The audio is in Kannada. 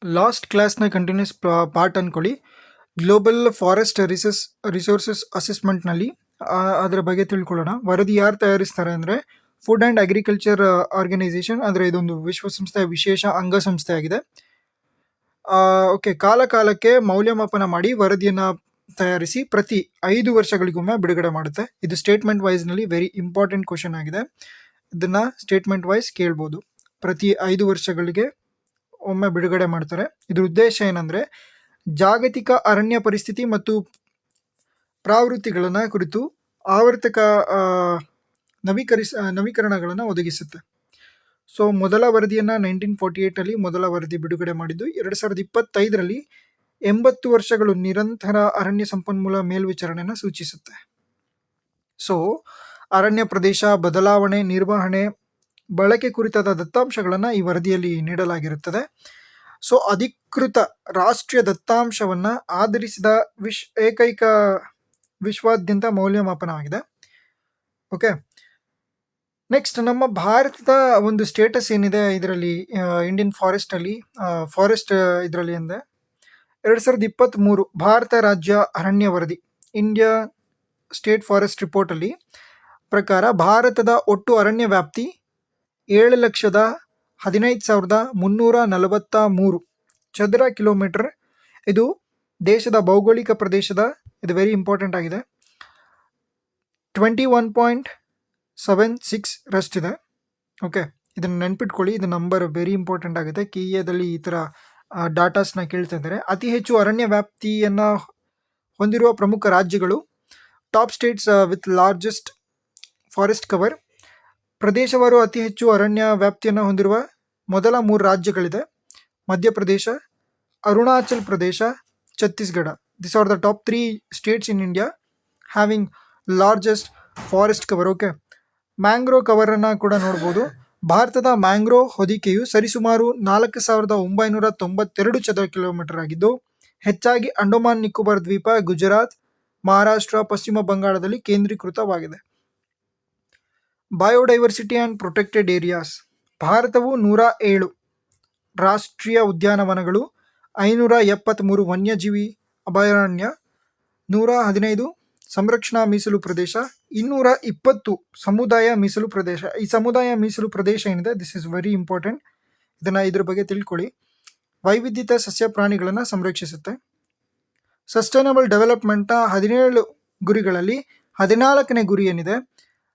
ಲಾಸ್ಟ್ ಕ್ಲಾಸ್ನ ಕಂಟಿನ್ಯೂಸ್ ಪಾರ್ಟ್ ಅಂದ್ಕೊಳ್ಳಿ. ಗ್ಲೋಬಲ್ ಫಾರೆಸ್ಟ್ ರಿಸೋರ್ಸಸ್ ಅಸೆಸ್ಮೆಂಟ್ನಲ್ಲಿ ಅದರ ಬಗ್ಗೆ ತಿಳ್ಕೊಳ್ಳೋಣ. ವರದಿ ಯಾರು ತಯಾರಿಸ್ತಾರೆ ಅಂದರೆ ಫುಡ್ ಆ್ಯಂಡ್ ಅಗ್ರಿಕಲ್ಚರ್ ಆರ್ಗನೈಸೇಷನ್, ಅಂದರೆ ಇದೊಂದು ವಿಶ್ವಸಂಸ್ಥೆಯ ವಿಶೇಷ ಅಂಗಸಂಸ್ಥೆ ಆಗಿದೆ. ಓಕೆ, ಕಾಲಕ್ಕೆ ಮೌಲ್ಯಮಾಪನ ಮಾಡಿ ವರದಿಯನ್ನು ತಯಾರಿಸಿ ಪ್ರತಿ 5 ವರ್ಷಗಳಿಗೊಮ್ಮೆ ಬಿಡುಗಡೆ ಮಾಡುತ್ತೆ. ಇದು ಸ್ಟೇಟ್ಮೆಂಟ್ ವೈಸ್ನಲ್ಲಿ ವೆರಿ ಇಂಪಾರ್ಟೆಂಟ್ ಕ್ವಶನ್ ಆಗಿದೆ. ಇದನ್ನು ಸ್ಟೇಟ್ಮೆಂಟ್ ವೈಸ್ ಕೇಳ್ಬೋದು. ಪ್ರತಿ 5 ವರ್ಷಗಳಿಗೆ ಒಮ್ಮೆ ಬಿಡುಗಡೆ ಮಾಡ್ತಾರೆ. ಇದ್ರ ಉದ್ದೇಶ ಏನಂದರೆ ಜಾಗತಿಕ ಅರಣ್ಯ ಪರಿಸ್ಥಿತಿ ಮತ್ತು ಪ್ರವೃತ್ತಿಗಳನ್ನು ಕುರಿತು ಆವರ್ತಕ ನವೀಕರಣಗಳನ್ನು ಒದಗಿಸುತ್ತೆ. ಸೊ ಮೊದಲ ವರದಿಯನ್ನು 1948 ಮೊದಲ ವರದಿ ಬಿಡುಗಡೆ ಮಾಡಿದ್ದು. 2025 80 ವರ್ಷಗಳು ನಿರಂತರ ಅರಣ್ಯ ಸಂಪನ್ಮೂಲ ಮೇಲ್ವಿಚಾರಣೆಯನ್ನು ಸೂಚಿಸುತ್ತೆ. ಸೊ ಅರಣ್ಯ ಪ್ರದೇಶ ಬದಲಾವಣೆ, ನಿರ್ವಹಣೆ, ಬಳಕೆ ಕುರಿತಾದ ದತ್ತಾಂಶಗಳನ್ನು ಈ ವರದಿಯಲ್ಲಿ ನೀಡಲಾಗಿರುತ್ತದೆ. ಸೊ ಅಧಿಕೃತ ರಾಷ್ಟ್ರೀಯ ದತ್ತಾಂಶವನ್ನು ಆಧರಿಸಿದ ಏಕೈಕ ವಿಶ್ವಾದ್ಯಂತ ಮೌಲ್ಯಮಾಪನವಾಗಿದೆ. ಓಕೆ, ನೆಕ್ಸ್ಟ್ ನಮ್ಮ ಭಾರತದ ಒಂದು ಸ್ಟೇಟಸ್ ಏನಿದೆ ಇದರಲ್ಲಿ, ಇಂಡಿಯನ್ ಫಾರೆಸ್ಟ್ ಇದರಲ್ಲಿ ಅಂದರೆ 2023 ಭಾರತ ರಾಜ್ಯ ಅರಣ್ಯ ವರದಿ, ಇಂಡಿಯಾ ಸ್ಟೇಟ್ ಫಾರೆಸ್ಟ್ ರಿಪೋರ್ಟಲ್ಲಿ ಪ್ರಕಾರ ಭಾರತದ ಒಟ್ಟು ಅರಣ್ಯ ವ್ಯಾಪ್ತಿ 7,15,343 ಚದರ ಕಿಲೋಮೀಟರ್. ಇದು ದೇಶದ ಭೌಗೋಳಿಕ ಪ್ರದೇಶದ, ಇದು ವೆರಿ ಇಂಪಾರ್ಟೆಂಟ್ ಆಗಿದೆ, 21.76 ರಷ್ಟಿದೆ. ಓಕೆ, ಇದನ್ನು ನೆನ್ಪಿಟ್ಕೊಳ್ಳಿ, ಇದು ನಂಬರ್ ವೆರಿ ಇಂಪಾರ್ಟೆಂಟ್ ಆಗುತ್ತೆ. KA ಈ ಥರ ಡಾಟಾಸ್ನ ಕೇಳ್ತಾ ಇದ್ದಾರೆ. ಅತಿ ಹೆಚ್ಚು ಅರಣ್ಯ ವ್ಯಾಪ್ತಿಯನ್ನು ಹೊಂದಿರುವ ಪ್ರಮುಖ ರಾಜ್ಯಗಳು, top States with largest forest cover. ಪ್ರದೇಶವಾರು ಅತಿ ಹೆಚ್ಚು ಅರಣ್ಯ ವ್ಯಾಪ್ತಿಯನ್ನು ಹೊಂದಿರುವ ಮೊದಲ 3 ರಾಜ್ಯಗಳಿದೆ: Madhya Pradesh, Arunachal Pradesh, Chhattisgarh. This are the top 3 states in India having largest forest cover. Okay, mangrove ಕವರನ್ನು ಕೂಡ ನೋಡ್ಬೋದು. ಭಾರತದ ಮ್ಯಾಂಗ್ರೋವ್ ಹೊದಿಕೆಯು ಸರಿಸುಮಾರು 4,992 ಚದರ ಕಿಲೋಮೀಟರ್ ಆಗಿದ್ದು, ಹೆಚ್ಚಾಗಿ ಅಂಡಮಾನ್ ನಿಕೋಬಾರ್ ದ್ವೀಪ, ಗುಜರಾತ್, ಮಹಾರಾಷ್ಟ್ರ, ಪಶ್ಚಿಮ ಬಂಗಾಳದಲ್ಲಿ ಕೇಂದ್ರೀಕೃತವಾಗಿದೆ. Biodiversity and protected areas. ಭಾರತವು 107 ರಾಷ್ಟ್ರೀಯ ಉದ್ಯಾನವನಗಳು, 573 ವನ್ಯಜೀವಿ ಅಭಯಾರಣ್ಯ, 115 ಸಂರಕ್ಷಣಾ ಮೀಸಲು ಪ್ರದೇಶ, 220 ಸಮುದಾಯ ಮೀಸಲು ಪ್ರದೇಶ. ಈ ಸಮುದಾಯ ಮೀಸಲು ಪ್ರದೇಶ ಏನಿದೆ, ದಿಸ್ ಇಸ್ ವೆರಿ ಇಂಪಾರ್ಟೆಂಟ್, ಇದ್ರ ಬಗ್ಗೆ ತಿಳ್ಕೊಳ್ಳಿ. ವೈವಿಧ್ಯತೆ ಸಸ್ಯ ಪ್ರಾಣಿಗಳನ್ನು ಸಂರಕ್ಷಿಸುತ್ತೆ. ಸಸ್ಟೈನಬಲ್ ಡೆವಲಪ್ಮೆಂಟ್ನ 17 ಗುರಿಗಳಲ್ಲಿ 14ನೇ ಗುರಿ ಏನಿದೆ,